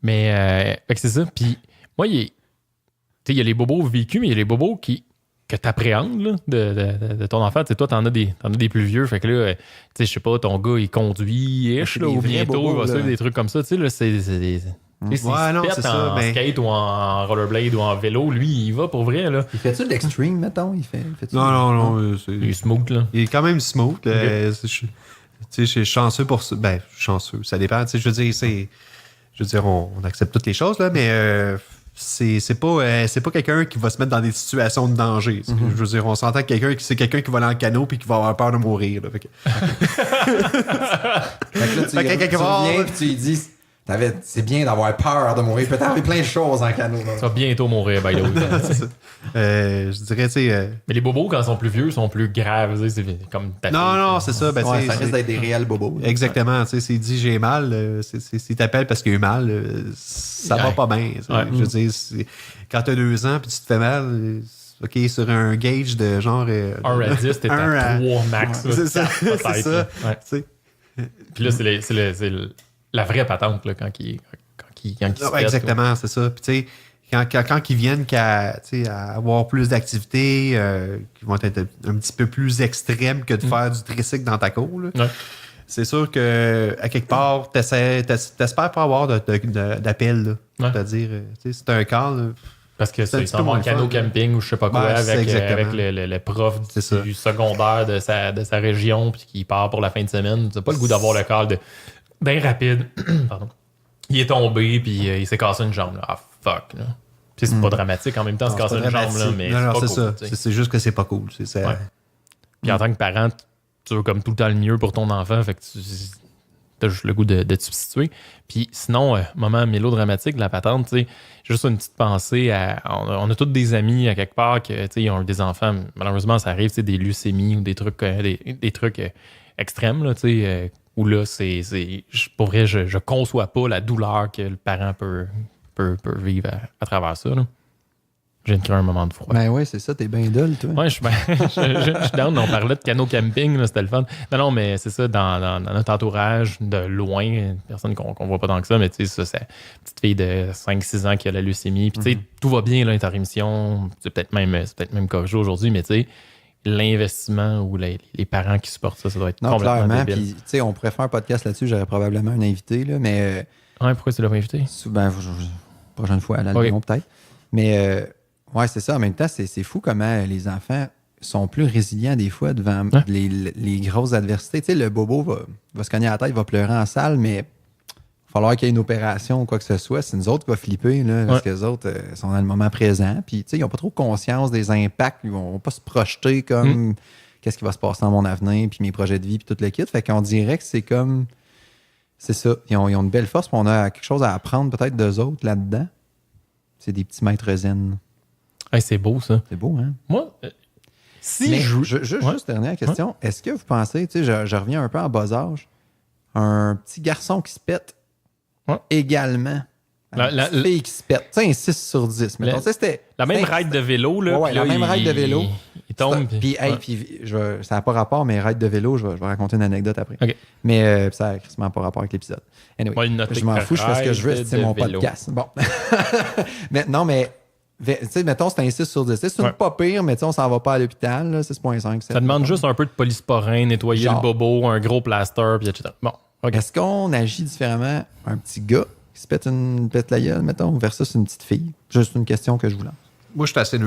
Mais c'est ça. Puis moi, il y a les bobos vécus, mais il y a les bobos qui que tu appréhendes de ton enfant. Tu sais, toi, t'en as des plus vieux. Fait que là, tu sais, je sais pas, ton gars, il conduit, ou bientôt, il va suivre des trucs comme ça. Tu sais, là, c'est en skate ou en rollerblade ou en vélo, lui, il va pour vrai. Là. Il fait-tu de l'extreme, mettons? Non. Il est smooth, là. Il est quand même smooth. Okay. Je suis chanceux pour ça. Ben, chanceux, ça dépend. Je veux dire, on accepte toutes les choses, là, mais c'est pas quelqu'un qui va se mettre dans des situations de danger. Je veux dire, on s'entend que c'est quelqu'un qui va aller en canot puis qui va avoir peur de mourir. Là, fait que tu viens et tu lui dis... C'est bien d'avoir peur de mourir. Peut-être arriver plein de choses en canot. Tu vas bientôt mourir, by the way. Je dirais, tu sais... Mais les bobos, quand ils sont plus vieux, sont plus graves. C'est comme non, c'est ça. Ben, ça risque d'être des réels bobos. Là. Exactement. Tu sais, s'il dit j'ai mal, s'il t'appelle parce qu'il a eu mal, ça va pas bien. Je veux dire, quand t'as 2 ans puis tu te fais mal... OK, sur un gauge de genre... 1 à 10, t'es à 3 max. C'est ça. Puis là, c'est la vraie patente là, quand il se pète, exactement, c'est ça. Puis tu sais, quand ils viennent à avoir plus d'activités qui vont être un petit peu plus extrêmes que de faire du tricycle dans ta cour, là, c'est sûr que à quelque part, t'espères pas avoir d'appel. C'est-à-dire, c'est un cas... Parce que c'est un canot camping ou je sais pas quoi avec le prof du secondaire de sa région puis qui part pour la fin de semaine. T'as pas le goût d'avoir le call bien rapide. Pardon. Il est tombé puis il s'est cassé une jambe. Là. Ah fuck. Là. Puis c'est pas dramatique en même temps se casser une jambe, là, mais non, c'est pas cool. Ça. C'est juste que c'est pas cool. Puis en tant que parent, tu veux comme tout le temps le mieux pour ton enfant, fait que t'as juste le goût de te substituer. Puis sinon, moment mélodramatique de la patente, tu sais, juste une petite pensée à... On a tous des amis à quelque part qui ont des enfants. Malheureusement, ça arrive, des leucémies ou des trucs extrêmes, là, tu sais, où là, pour vrai, je conçois pas la douleur que le parent peut vivre à travers ça, là. Je viens de créer un moment de froid. Ben oui, c'est ça, t'es bien dole, toi. Ouais, je suis down. On parlait de canot camping, là, c'était le fun. Non, mais c'est ça, dans notre entourage, de loin, personne qu'on voit pas tant que ça, mais tu sais, ça, c'est une petite fille de 5-6 ans qui a la leucémie. Puis tu sais, tout va bien, là, est en rémission. C'est peut-être même corrigé aujourd'hui, mais tu sais, l'investissement ou les parents qui supportent ça doit être complètement débile. Puis, tu sais, on pourrait faire un podcast là-dessus, j'aurais probablement un invité, là, mais... Ouais, pourquoi tu l'as pas invité? Ben, prochaine fois, à la Lyon, peut-être. Mais... ouais, c'est ça. En même temps, c'est fou comment les enfants sont plus résilients des fois devant les grosses adversités. Tu sais, le bobo va se cogner à la tête, il va pleurer en salle, mais il va falloir qu'il y ait une opération ou quoi que ce soit. C'est nous autres qui va flipper, là, parce que les autres sont dans le moment présent. Puis, tu sais, ils n'ont pas trop conscience des impacts. Ils vont pas se projeter comme qu'est-ce qui va se passer dans mon avenir, puis mes projets de vie, puis tout le kit. Fait qu'on dirait que c'est comme... C'est ça. Ils ont une belle force, puis on a quelque chose à apprendre peut-être d'eux autres là-dedans. C'est des petits maîtres zen. Hey, c'est beau, ça. C'est beau, hein? Moi, juste dernière question. Est-ce que vous pensez, tu sais, je reviens un peu en bas âge, un petit garçon qui se pète également, une fille qui se pète, tu sais, un 6 sur 10. Mettons, c'était la même ride de vélo, là. Ouais, la même ride de vélo. Il tombe. Puis, ça n'a pas rapport, mais ride de vélo, je vais raconter une anecdote après. Okay. Mais ça n'a quasiment pas rapport avec l'épisode. Anyway, je m'en fous, je fais ce que je veux, c'est mon podcast. Bon. mais tu sais, mettons, c'est un 6 sur 10. C'est pas pire, mais on s'en va pas à l'hôpital, là, 6.5. Ça demande juste un peu de polysporin, nettoyer le bobo, un gros plaster, puis etc. Bon, okay. Est-ce qu'on agit différemment un petit gars qui se pète la gueule, mettons, versus une petite fille? Juste une question que je vous lance. Moi, je suis assez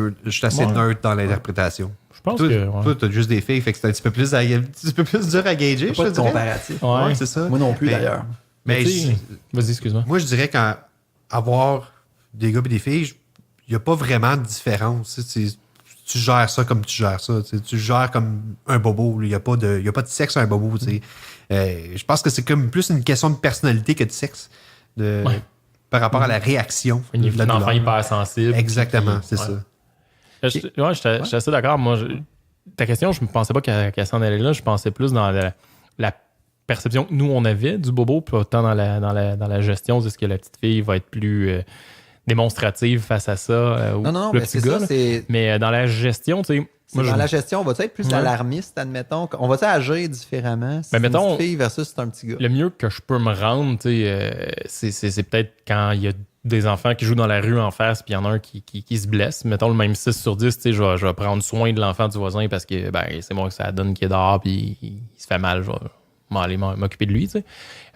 neutre dans l'interprétation. Je pense que... Toi, t'as juste des filles, fait que c'est un petit peu plus dur à gager, je te dirais. Comparatif. Ouais, c'est ça. Moi non plus, d'ailleurs. Mais vas-y, excuse-moi. Moi, je dirais qu'avoir des gars et des filles... Il n'y a pas vraiment de différence. Tu gères ça comme tu gères ça. Tu gères comme un bobo. Il n'y a pas de sexe à un bobo. Je pense que c'est comme plus une question de personnalité que de sexe par rapport à la réaction. Un enfant hyper sensible. Exactement, c'est ça. Je suis assez d'accord. Moi, ta question, je ne pensais pas qu'elle s'en allait là. Je pensais plus dans la perception que nous, on avait du bobo, puis autant dans la gestion. Est-ce que la petite fille va être plus... démonstrative face à ça. Non, mais c'est ça. Mais dans la gestion, tu sais... Dans la gestion, on va être plus alarmiste, admettons? On va agir différemment si c'est une petite fille versus c'est un petit gars? Le mieux que je peux me rendre, tu sais, c'est peut-être quand il y a des enfants qui jouent dans la rue en face, puis il y en a un qui se blesse. Mettons le même 6 sur 10, tu sais, je vais prendre soin de l'enfant du voisin parce que c'est moi que ça donne qu'il est dehors, puis il se fait mal, je vais aller m'occuper de lui, tu sais.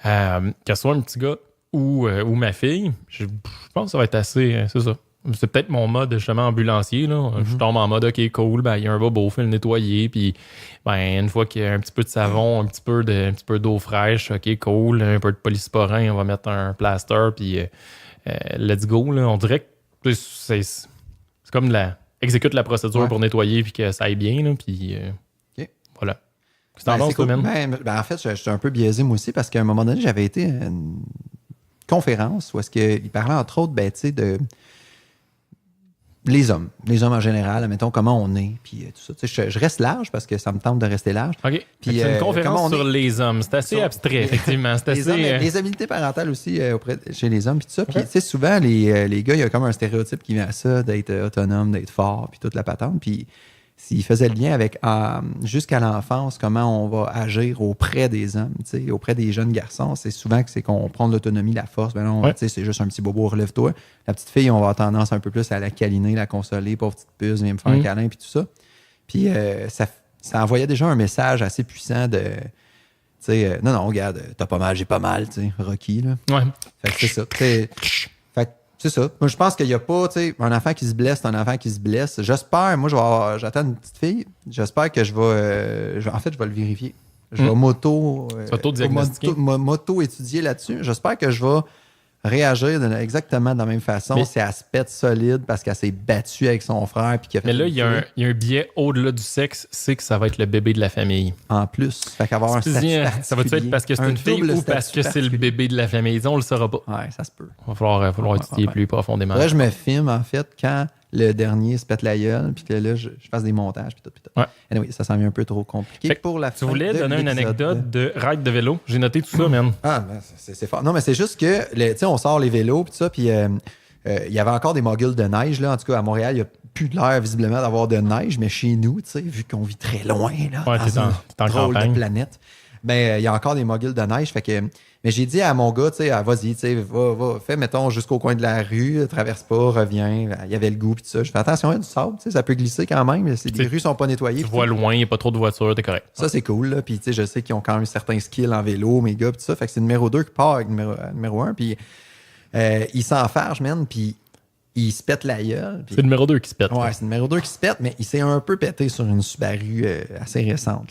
Que ce soit un petit gars ou ma fille, je pense que ça va être assez, c'est ça. C'est peut-être mon mode justement ambulancier, là. Je tombe en mode OK, cool, il y a un bobo, faut le nettoyer, puis une fois qu'il y a un petit peu de savon, un petit peu d'eau fraîche, OK, cool, un peu de polysporin, on va mettre un plaster, puis let's go, là. On dirait que c'est comme exécute la procédure pour nettoyer puis que ça aille bien, là, puis voilà. C'est tendance, cool. En fait, je suis un peu biaisé moi aussi parce qu'à un moment donné, j'avais été à une conférence où est-ce qu'il parlait entre autres, tu sais, de les hommes en général, mettons comment on est, puis tout ça. Je reste large parce que ça me tente de rester large. OK. Puis, c'est une conférence sur les hommes. C'est assez abstrait, effectivement. C'est les habiletés parentales aussi chez les hommes, puis tout ça. Puis, tu sais, souvent, les gars, il y a comme un stéréotype qui vient à ça, d'être autonome, d'être fort, puis toute la patente. Puis, s'il faisait le lien avec jusqu'à l'enfance, comment on va agir auprès des hommes, auprès des jeunes garçons, c'est souvent qu'on prend de l'autonomie, la force. Ben non, c'est juste un petit bobo, relève-toi. La petite fille, on va avoir tendance un peu plus à la câliner, la consoler, pauvre petite puce, viens me faire un câlin, puis tout ça. Puis ça envoyait déjà un message assez puissant de... non, regarde, t'as pas mal, j'ai pas mal, Rocky, là. Ouais. Fait que c'est ça. C'est ça. Moi, je pense qu'il n'y a pas, un enfant qui se blesse, c'est un enfant qui se blesse. J'espère, moi, j'attends une petite fille. J'espère que je vais le vérifier. Je vais m'auto-étudier là-dessus. J'espère que je vais réagir exactement de la même façon. Si elle se pète solide parce qu'elle s'est battue avec son frère. Puis mais là, il y a un biais au-delà du sexe, c'est que ça va être le bébé de la famille. En plus, fait qu'avoir un statut ça va-tu être parce que c'est une fille ou parce que c'est le bébé de la famille? On le saura pas. Ouais, ça se peut. Il va falloir étudier plus profondément. Là, je me filme, en fait, quand le dernier se pète la gueule, puis que là, je fasse des montages, puis tout. Ouais. Anyway, ça s'en vient un peu trop compliqué pour la fin. Tu voulais donner une anecdote de ride de vélo? J'ai noté tout ça, man. C'est fort. Non, mais c'est juste que, tu sais, on sort les vélos, puis ça, puis il y avait encore des moguls de neige, là. En tout cas, à Montréal, il n'y a plus de l'air, visiblement, d'avoir de neige, mais chez nous, tu sais, vu qu'on vit très loin, là, t'es en drôle campagne de planète, il y a encore des moguls de neige, fait que... Mais j'ai dit à mon gars, tu sais, vas-y, tu sais, va, fais, mettons, jusqu'au coin de la rue, traverse pas, reviens. Il y avait le goût, puis tout ça. Je fais attention, il y a du sable, tu sais, ça peut glisser quand même. Les rues sont pas nettoyées. Tu vois loin, il n'y a pas trop de voitures, t'es correct. Ça, c'est cool, là. Puis, tu sais, je sais qu'ils ont quand même certains skills en vélo, mes gars, puis tout ça. Fait que c'est le numéro 2 qui part avec numéro 1. Puis, il s'enfarge, man, puis il se pète la gueule. C'est le numéro 2 qui se pète. Ouais, c'est le numéro 2 qui se pète, mais il s'est un peu pété sur une Subaru assez récente.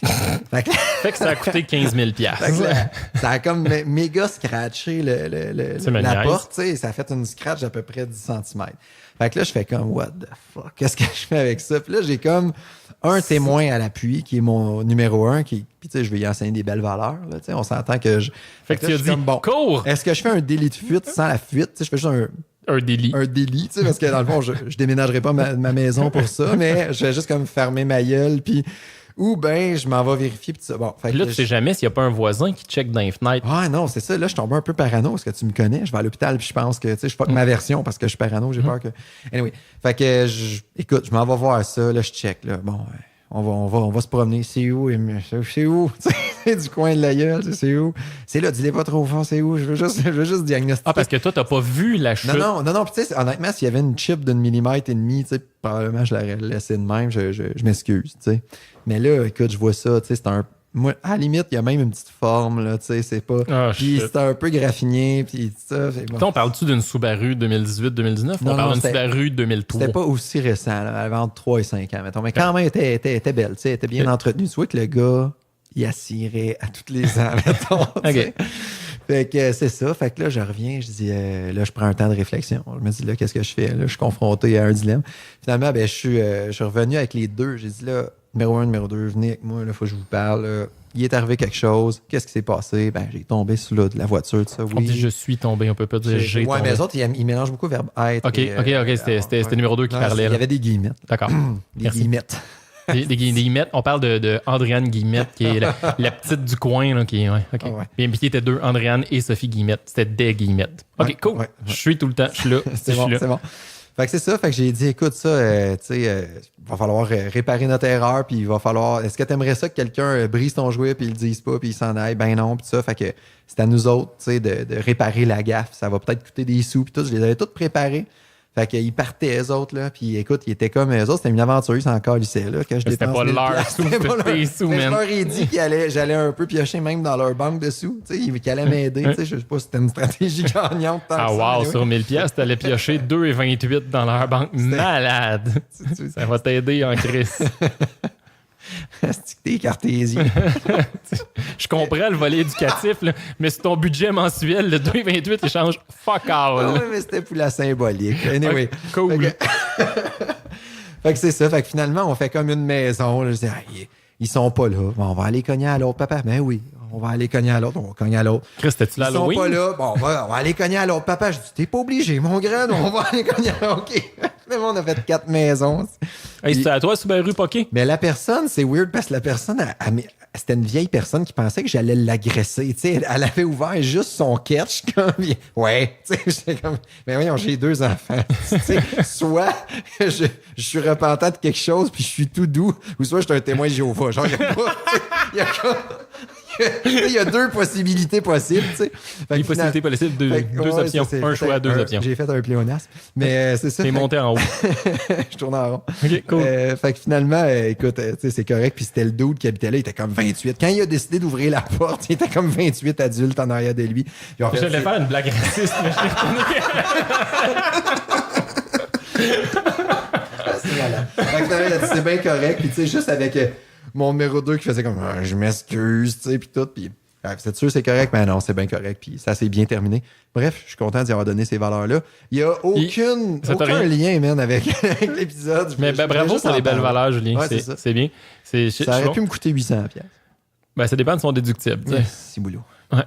Fait que ça a coûté 15 000 ça a comme méga scratché la porte, tu sais, ça a fait une scratch d'à peu près 10 cm. Fait que là, je fais comme, what the fuck, qu'est-ce que je fais avec ça? Puis là, j'ai comme un témoin à l'appui qui est mon numéro 1, puis tu sais, je vais y enseigner des belles valeurs, là, tu sais, on s'entend que je... Fait que tu as dit, bon, cours! Est-ce que je fais un délit de fuite sans la fuite? Tu sais, je fais juste un délit. Un délit, tu sais, parce que dans le fond, je déménagerai pas ma maison pour ça, mais je vais juste comme fermer ma gueule, puis ou ben je m'en vais vérifier, puis ça. Bon, fait là, tu sais jamais s'il n'y a pas un voisin qui check dans les fenêtres. Ah non, c'est ça. Là, je tombe un peu parano parce que tu me connais. Je vais à l'hôpital, puis je pense que, tu sais, je fuck ma version parce que je suis parano, j'ai peur que... Anyway, fait que, écoute, je m'en vais voir ça, là, je check, là. Bon, on va se promener. C'est où? C'est où? Du coin de la gueule, c'est où? C'est là, dis-les pas trop fort, c'est où? Je veux juste diagnostiquer. Ah, parce que toi, t'as pas vu la chute. Non, puis tu sais, honnêtement, s'il y avait une chip d'1,5 millimètre, tu sais, probablement je l'aurais laissé de même, je m'excuse, tu sais. Mais là, écoute, je vois ça, tu sais, c'est un... Moi, à la limite, il y a même une petite forme, là, tu sais, c'est pas... Puis c'est un peu graffiné, puis ça... Bon. On parle-tu d'une Subaru 2018-2019? On parle d'une Subaru 2003? C'était pas aussi récent, là, elle avait entre 3 et 5 ans, mettons. Mais quand même, elle était belle, tu sais, elle était bien entretenue. Tu vois que le gars, il assirait à tous les ans, mettons. OK. Fait que c'est ça. Fait que là, je reviens, je dis, là, je prends un temps de réflexion. Je me dis, là, qu'est-ce que je fais? Là, je suis confronté à un dilemme. Finalement, je suis revenu avec les deux. J'ai dit, là, numéro 1, numéro 2, venez avec moi, il faut que je vous parle. Là. Il est arrivé quelque chose. Qu'est-ce qui s'est passé? J'ai tombé sous de la voiture, tout ça. Oui. On dit je suis tombé, on peut pas dire j'ai tombé. Ouais, mais les autres, ils mélangent beaucoup le verbe être. OK, c'était numéro 2 qui parlait. Il y avait des guillemettes. D'accord. Des guillemettes. Des guillemettes. On parle de Andréane Guillemette, qui est la petite du coin. Là, qui est, ouais, okay. Bien, puis qui était deux, Andréane et Sophie Guillemette. C'était des Guillemettes. OK, cool. Ouais. Je suis tout le temps. Je suis là. C'est bon. Fait que c'est ça. Fait que j'ai dit, écoute, ça, tu sais, va falloir réparer notre erreur, puis il va falloir. Est-ce que tu aimerais ça que quelqu'un brise ton jouet, puis il le dise pas, puis il s'en aille? Ben non, puis ça. Fait que c'est à nous autres, tu sais, de réparer la gaffe. Ça va peut-être coûter des sous, puis tout. Je les avais toutes préparées. Fait qu'ils partaient, eux autres, là. Puis écoute, ils étaient comme eux autres, c'était une aventure, ils s'en calissaient, là. Que je c'était pas leur sous, c'était tes sous, man. Je leur ai dit j'allais un peu piocher même dans leur banque de sous, tu sais, qu'ils allaient m'aider, tu sais. Je sais pas si c'était une stratégie gagnante. Ah, wow, sur 1000$, t'allais piocher 2,28 dans leur banque. Malade! Ça va t'aider en crise. C'est que t'es cartésien. Je comprends le volet éducatif, là, mais c'est ton budget mensuel, le 2,28, il change fuck all. Oui, mais c'était pour la symbolique. Anyway. Cool. Fait que c'est ça. Fait que finalement, on fait comme une maison. Là. Je dis, ils sont pas là. Bon, on va aller cogner à l'autre. Papa, ben oui, on va aller cogner à l'autre. On va cogner à l'autre. Chris, t'es-tu l'Halloween? Ils sont pas là. Bon, on va aller cogner à l'autre. Papa, je dis, t'es pas obligé, mon grand. On va aller cogner à l'autre. OK. Finalement, on a fait 4 maisons. Hey, c'était à toi, Subaru Poké? Mais la personne, c'est weird parce que la personne, c'était une vieille personne qui pensait que j'allais l'agresser. Tu sais, elle avait ouvert juste son catch. Comme, ouais. Tu sais, j'étais comme, mais voyons, j'ai 2 enfants. Tu sais, soit je suis repentant de quelque chose puis je suis tout doux, ou soit je suis un témoin de Jéhovah. Genre, il y a 2 possibilités possibles, tu sais. Une possibilité possible, 2 options. Un choix, 2 options. J'ai fait un pléonasme. Mais c'est ça. T'es monté en haut. Je tourne en rond. OK, cool. Fait que finalement, écoute, tu sais, c'est correct. Puis c'était le dude qui habitait là, il était comme 28. Quand il a décidé d'ouvrir la porte, il était comme 28 adultes en arrière de lui. Je voulais faire une blague raciste, mais je l'ai c'est malade. Fait que c'est bien correct. Puis tu sais, juste avec mon numéro 2 qui faisait comme je m'excuse, tu sais, puis tout. Puis c'est sûr, c'est correct, mais non, c'est bien correct. Puis ça s'est bien terminé. Bref, je suis content d'y avoir donné ces valeurs-là. Il n'y a aucun lien, man, avec l'épisode. Mais ben, bravo pour les belles valeurs, Julien. Ouais, c'est bien. Ça aurait pu me coûter 800$. Ben, ça dépend de son déductible. C'est boulot. Ouais.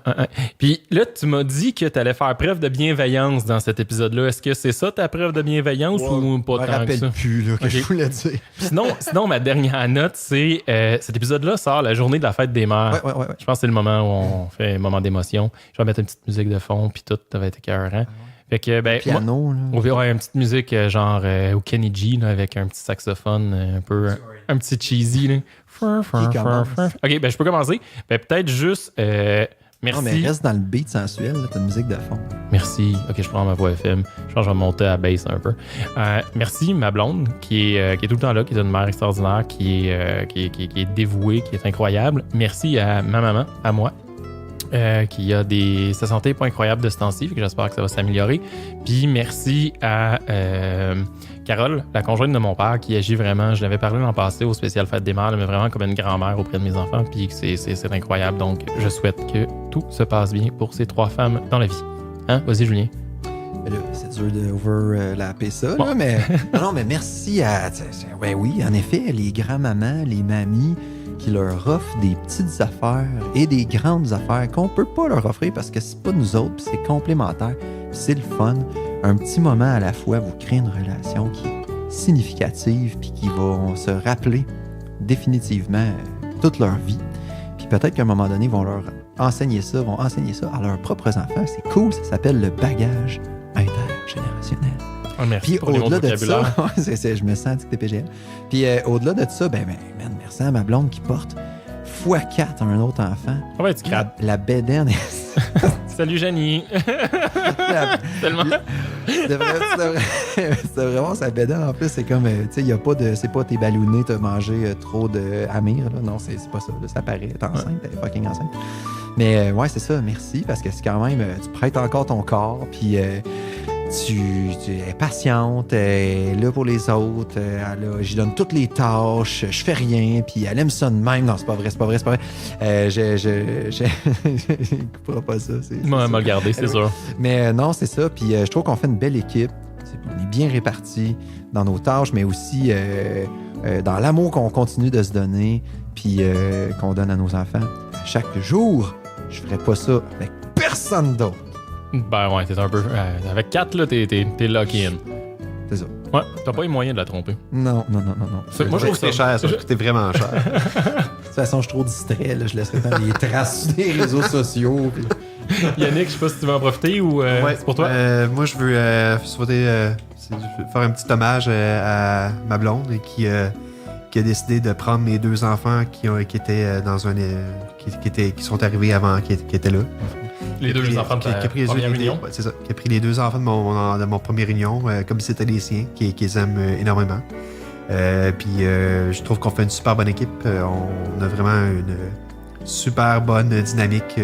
Puis là, tu m'as dit que tu allais faire preuve de bienveillance dans cet épisode-là. Est-ce que c'est ça ta preuve de bienveillance ou pas tant que ça? Je me rappelle plus là, que je voulais dire. Sinon, ma dernière note, c'est cet épisode-là sort la journée de la fête des mères. Ouais. Je pense que c'est le moment où on fait un moment d'émotion. Je vais mettre une petite musique de fond, puis tout, ça va être écœurant. Fait que, ben, piano, là. On verra une petite musique genre au Kenny G là, avec un petit saxophone un peu un petit cheesy. Là. OK, ben je peux commencer. Ben, peut-être juste merci. Non, mais reste dans le beat sensuel, là, ta musique de fond. Merci. OK, je prends ma voix FM. Je pense que je vais monter à bass un peu. Merci, ma blonde, qui est tout le temps là, qui est une mère extraordinaire, qui est dévouée, qui est incroyable. Merci à ma maman, à moi, qui a sa santé pas incroyable de ce temps-ci, fait que j'espère que ça va s'améliorer. Puis merci à Carole, la conjointe de mon père, qui agit vraiment, je l'avais parlé l'an passé au spécial Fête des Mères, mais vraiment comme une grand-mère auprès de mes enfants, puis c'est incroyable. Donc, je souhaite que tout se passe bien pour ces 3 femmes dans la vie. Hein? Vas-y, Julien. Mais là, c'est dur d'overlapper ça, bon. Là, mais non, mais merci à... Ben oui, en effet, les grands-mamans, les mamies qui leur offrent des petites affaires et des grandes affaires qu'on peut pas leur offrir parce que c'est pas nous autres, puis c'est complémentaire, puis c'est le fun. Un petit moment à la fois vous crée une relation qui est significative puis qui vont se rappeler définitivement toute leur vie. Puis peut-être qu'à un moment donné, vont enseigner ça à leurs propres enfants. C'est cool, ça s'appelle le bagage intergénérationnel. Oh, merci puis pour au-delà de ça, je me sens TPGL. Puis au-delà de ça, man, merci à ma blonde qui porte x4 à un autre enfant. On va être crade. La bédaine. Salut, Janie. Tellement. C'est vraiment sa bédaine. En plus, c'est comme, tu sais, c'est pas tes ballonnés, t'as mangé trop de Amir. Là. Non, c'est pas ça. Là, ça paraît. T'es enceinte, t'es fucking enceinte. Mais ouais, c'est ça. Merci parce que c'est quand même, tu prêtes encore ton corps. Puis tu es patiente, elle est là pour les autres, j'y donne toutes les tâches, je fais rien, puis elle aime ça de même. Non, c'est pas vrai. Je coupera pas ça. Moi, m'a le garder, c'est sûr. Mais non, c'est ça, puis je trouve qu'on fait une belle équipe. On est bien répartis dans nos tâches, mais aussi dans l'amour qu'on continue de se donner, puis qu'on donne à nos enfants. Chaque jour, je ferais pas ça avec personne d'autre. Ben ouais, t'es un peu... avec 4, là, t'es lock-in. C'est ça. Ouais, t'as pas eu moyen de la tromper. Non. Moi, je trouve que c'est cher, ça. C'était vraiment cher. De toute façon, je suis trop distrait. Là. Je laisserai pas les traces sur les réseaux sociaux. Puis... Yannick, je sais pas si tu veux en profiter ou c'est pour toi? Moi, je veux souhaiter je vais faire un petit hommage à ma blonde qui a décidé de prendre mes 2 enfants qui étaient dans un qui sont arrivés avant, qui étaient là. Les 2 enfants de ta première réunion? C'est ça. Qui a pris les 2 enfants de mon première réunion comme si c'était les siens, qui les aiment énormément. Puis je trouve qu'on fait une super bonne équipe. On a vraiment une super bonne dynamique.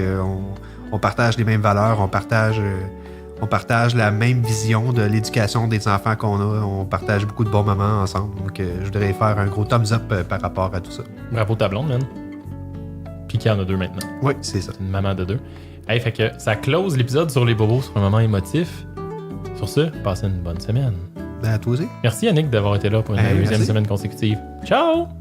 On partage les mêmes valeurs. On partage la même vision de l'éducation des enfants qu'on a. On partage beaucoup de bons moments ensemble. Donc, je voudrais faire un gros thumbs up par rapport à tout ça. Bravo ta blonde, man. Puis qu'il y en a 2 maintenant. Oui, c'est ça. C'est une maman de 2. Hey, fait que ça close l'épisode sur les bobos sur un moment émotif. Sur ce, passez une bonne semaine. Ben, à toi aussi. Merci Yannick d'avoir été là pour une 2e semaine consécutive. Ciao!